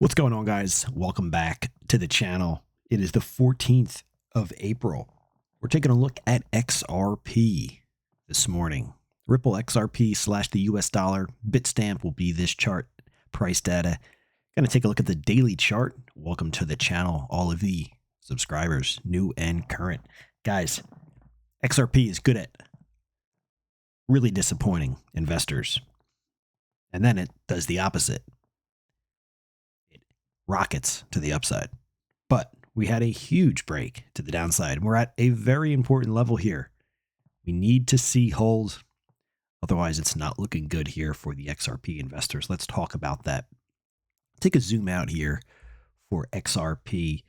What's going on, guys? Welcome back to the channel. It is the 14th of April. We're taking a look at XRP this morning. Ripple XRP / the US dollar. Bitstamp will be this chart price data. Going to take a look at the daily chart. Welcome to the channel, all of the subscribers, new and current. Guys, XRP is good at really disappointing investors. And then it does the opposite. Rockets to the upside. But we had a huge break to the downside. We're at a very important level here. We need to see hold. Otherwise, it's not looking good here for the XRP investors. Let's talk about that. Take a zoom out here for XRP.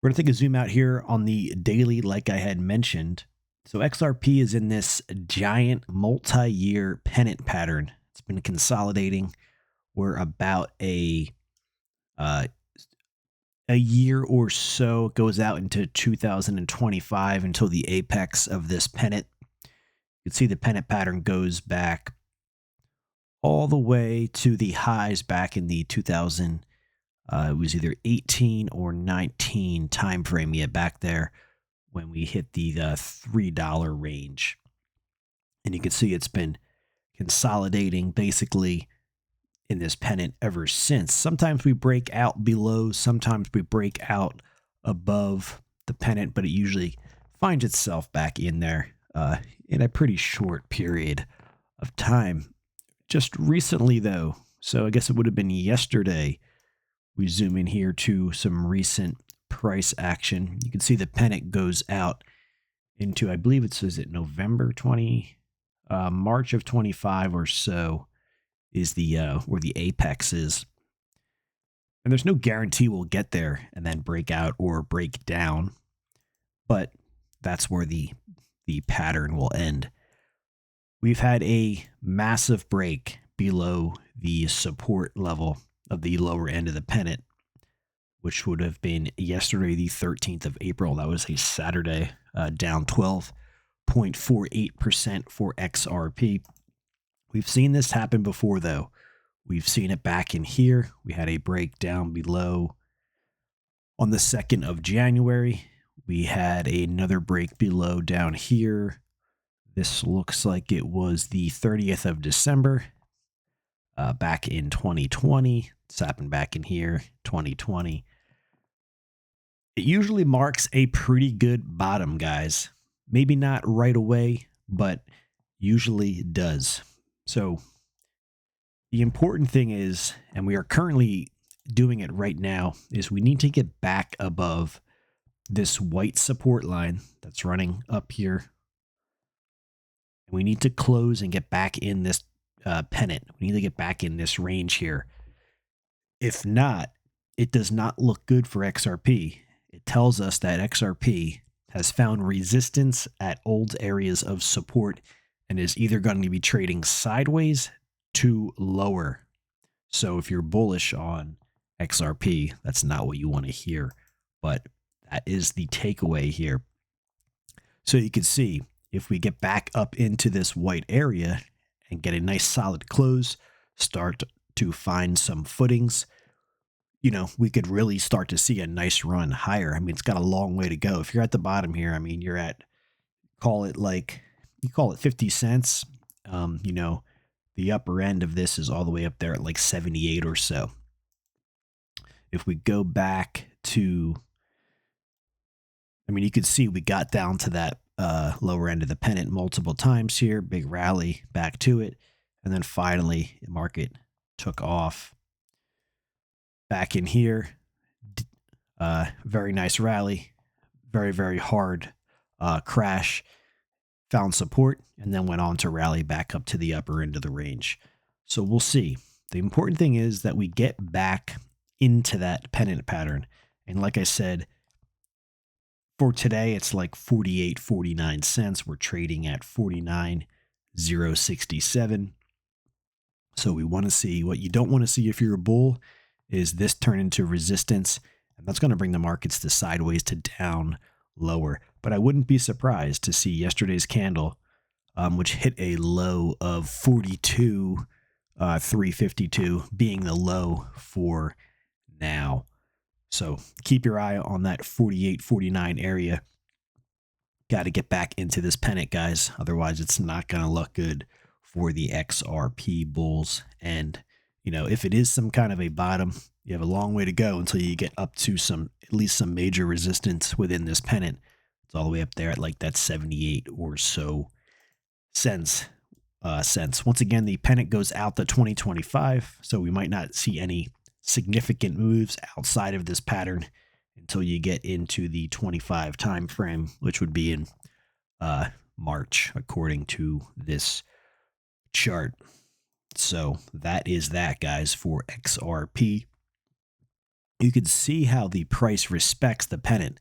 We're going to take a zoom out here on the daily, like I had mentioned. So XRP is in this giant multi-year pennant pattern. It's been consolidating. We're about a year or so, goes out into 2025 until the apex of this pennant. You can see the pennant pattern goes back all the way to the highs back in the it was either 18 or 19 time frame. Yeah, back there when we hit the $3 range. And you can see it's been consolidating basically in this pennant ever since. Sometimes we break out below, sometimes we break out above the pennant, but it usually finds itself back in there in a pretty short period of time. Just recently though, so I guess it would have been yesterday, we zoom in here to some recent price action. You can see the pennant goes out into, I believe it says it November 20, March of 25 or so. Is the where the apex is, and there's no guarantee we'll get there and then break out or break down, but that's where the pattern will end. We've had a massive break below the support level of the lower end of the pennant, which would have been yesterday, the 13th of April. That was a Saturday, down 12.48% for XRP. We've seen this happen before, though. We've seen it back in here. We had a break down below on the 2nd of January. We had another break below down here. This looks like it was the 30th of December back in 2020. It's happened back in here, 2020. It usually marks a pretty good bottom, guys. Maybe not right away, but usually does. So the important thing is, and we are currently doing it right now, is we need to get back above this white support line that's running up here. And we need to close and get back in this pennant. We need to get back in this range here. If not, it does not look good for XRP. It tells us that XRP has found resistance at old areas of support and is either going to be trading sideways to lower. So if you're bullish on XRP, that's not what you want to hear, but that is the takeaway here. So you can see if we get back up into this white area and get a nice solid close, start to find some footings, you know, we could really start to see a nice run higher. I mean, it's got a long way to go. If you're at the bottom here, I mean, you're at, you call it 50 cents. You know, the upper end of this is all the way up there at like 78 or so. If we go back to, I mean, you can see we got down to that lower end of the pennant multiple times here, big rally back to it. And then finally the market took off back in here. Very nice rally, very, very hard crash. Found support, and then went on to rally back up to the upper end of the range. So we'll see. The important thing is that we get back into that pennant pattern. And like I said, for today, it's like 48.49 cents. We're trading at 49.067. So we want to see, what you don't want to see if you're a bull is this turn into resistance. And that's going to bring the markets to sideways to down lower. But I wouldn't be surprised to see yesterday's candle, which hit a low of 42 352 being the low for now. So keep your eye on that 48-49 area. Got to get back into this pennant, guys. Otherwise, it's not going to look good for the XRP bulls. And, you know, if it is some kind of a bottom, you have a long way to go until you get up to at least some major resistance within this pennant. It's all the way up there at like that 78 or so cents. Once again, the pennant goes out to 2025, so we might not see any significant moves outside of this pattern until you get into the 25 time frame, which would be in March, according to this chart. So that is that, guys, for XRP. You can see how the price respects the pennant.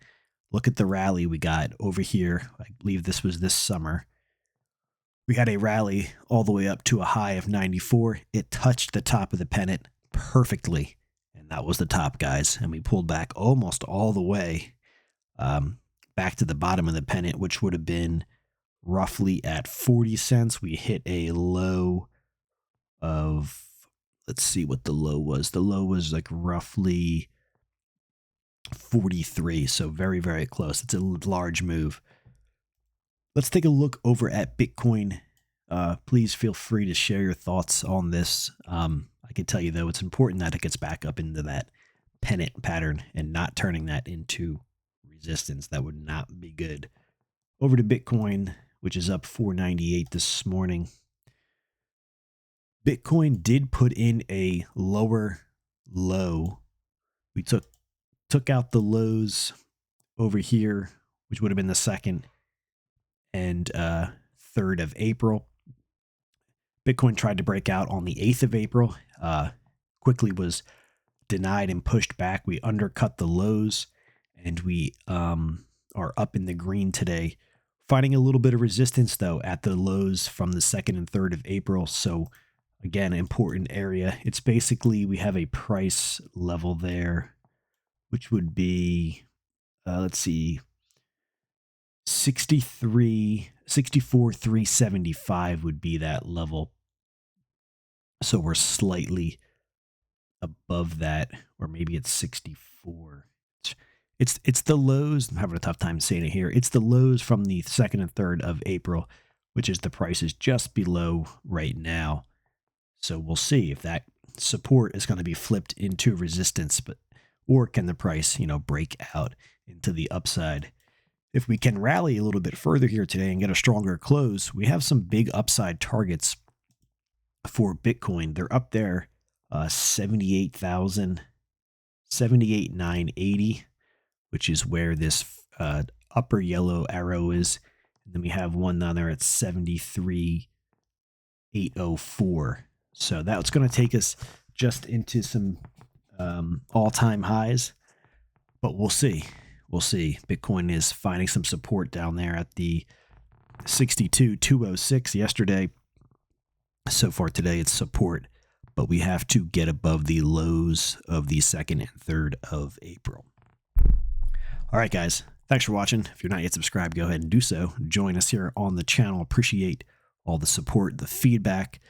Look at the rally we got over here. I believe this was this summer. We had a rally all the way up to a high of 94. It touched the top of the pennant perfectly, and that was the top, guys. And we pulled back almost all the way back to the bottom of the pennant, which would have been roughly at 40 cents. We hit a low of, let's see what the low was. The low was like roughly 43, so very, very close. It's a large move. Let's take a look over at Bitcoin. Please feel free to share your thoughts on this. I can tell you, though, it's important that it gets back up into that pennant pattern and not turning that into resistance. That would not be good. Over to Bitcoin, which is up 498 this morning. Bitcoin did put in a lower low. We took out the lows over here, which would have been the 2nd and 3rd of April. Bitcoin tried to break out on the 8th of April, quickly was denied and pushed back. We undercut the lows, and we are up in the green today, finding a little bit of resistance, though, at the lows from the 2nd and 3rd of April. So, again, important area. It's basically, we have a price level there, which would be, let's see, 64,375 would be that level. So we're slightly above that, or maybe it's 64. It's the lows. I'm having a tough time saying it here. It's the lows from the 2nd and 3rd of April, which is the price is just below right now. So we'll see if that support is going to be flipped into resistance, or can the price, you know, break out into the upside. If we can rally a little bit further here today and get a stronger close, we have some big upside targets for Bitcoin. They're up there, 78,980, which is where this upper yellow arrow is. And then we have one down there at 73,804. So that's going to take us just into some all-time highs, but we'll see. We'll see. Bitcoin is finding some support down there at the 62,206 yesterday. So far today, it's support, but we have to get above the lows of the 2nd and 3rd of April. All right, guys. Thanks for watching. If you're not yet subscribed, go ahead and do so. Join us here on the channel. Appreciate all the support, the feedback.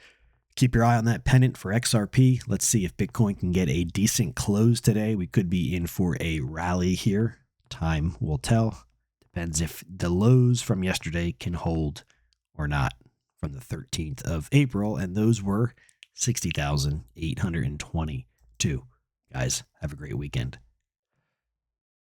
Keep your eye on that pennant for XRP. Let's see if Bitcoin can get a decent close today. We could be in for a rally here. Time will tell. Depends if the lows from yesterday can hold or not from the 13th of April, and those were 60,822. Guys, have a great weekend.